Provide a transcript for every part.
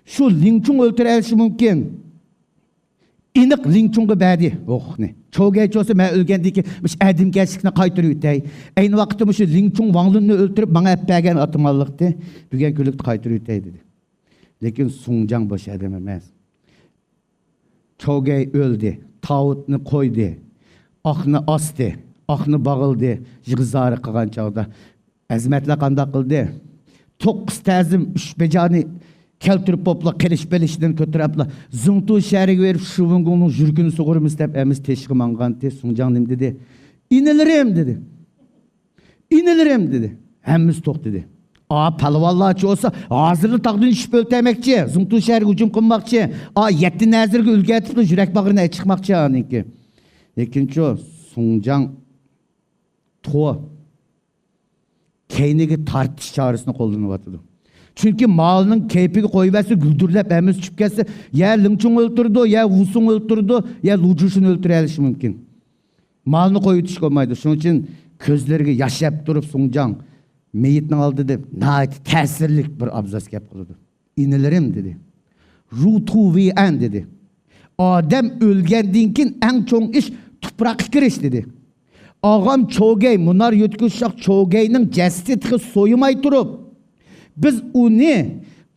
Şu Linchung öldürülüşü mümkün. İnik Linchung'a bәді. Ne? Çoğgay çoğsa mən ölgəndi ki, ədim gəlşikini qaytırı ütəy. Eyni vaxtda şu Linchung Wanglun'u öldürüp bana hep bəgən atımallıqdı. Bügən külükті qaytırı ütəy dedi. Lekin Sungjan boş adam emas. Çoğgay öldü. Tağutunu koydu. Axını astı. Axını bağıldı. Yığızarı qıған çağda. Əzmətlə qanda qıldı. 9 təzim 3 becani keltirip popla keliş belişten kötürepla zıntı şehri verip şuvungunun jürgünü soğurumuz deyip emiz teşki manganti Sungjan nim dedi. İnilirim dedi. İnilirim dedi. Hemiz tok dedi. Palvallaçı olsa ağzını taqdın iş böltemekçi. Zıntı şehri hücum kılmakçı. Yetti nazirge ülge etip jürek bağırına çıkmakçı. İkinci o Sungjan to keynigi tartış çağrısını kolunu batıdı. Çünkü malının keypini koyuverse güldürlep emiz çıkıp gelse ya Linchung öldürdü, ya Wusung öldürdü, ya Lujus'unu öldüreliş mümkün. Malını koyu tuş koymaydı. Şunun için közlerine yaşayıp durup Sungjan meyitini aldı deyip nahit tesirlik bir abzas kep kıldı. İnilerim dedi. Rutu vi en dedi. Adem ölgendinkin en çoğun iş tuprak kiriş dedi. Ağam Çoğgay, munar yutkuşak Çoğgay'nın cesedi soyumay durup biz onu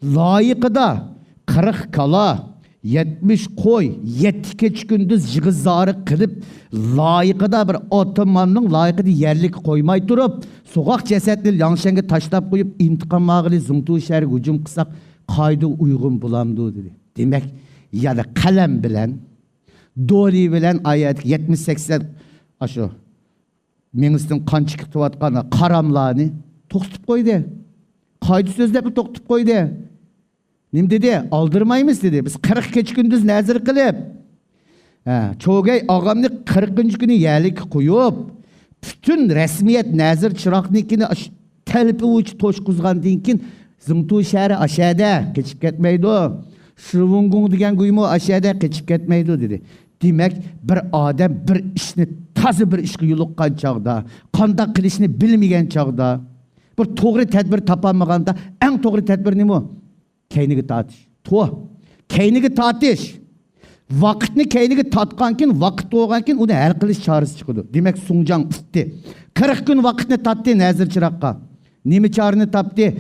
layıkıda 40 kala, 70 koy, 7 gündüz yığızarı kılıp layıkıda bir otomanның layıkıda yerlik koymay durup sokak cesetleri yanşenge taşlap koyup intikam ağırlı zıntı şehri hücum kısak kaydı uygun bulamdı dedi. Demek ya da kalem bilen, doli bilen ayet 70-80 aşağı mengistin kan çıkıp atqana karamlarını toqtup koydu. Kaydı sözlerini toqtup koydu. Nim dedi? Aldırmayımız dedi. Biz 40 gündüz nazır kılıp. Çoğgay ağamını 40. günü yerlik koyup bütün resmiyet nazır çıraknikini telpi uç toşkuzgan dinkin zımtu şehri aşağıda geçip ketmeydi o. Şırvungun diyen kuyumu aşağıda geçip ketmeydi dedi. Demek bir adam bir işini tazı bir işki yuluqqan çağda, qanda qilishni bilmegen çağda, bir to'g'ri tadbir topolmaganda eng to'g'ri tadbir nima? Keyniga tatish. Keyniga tatish. Vaqtni keyniga tatqankin, vaqt bo'lgankin uni hal qilish chorasi chiqadi. Demak Sungjan 40 kun vaqtni tatdi nazir chiroqqa. Nima chorini topdi?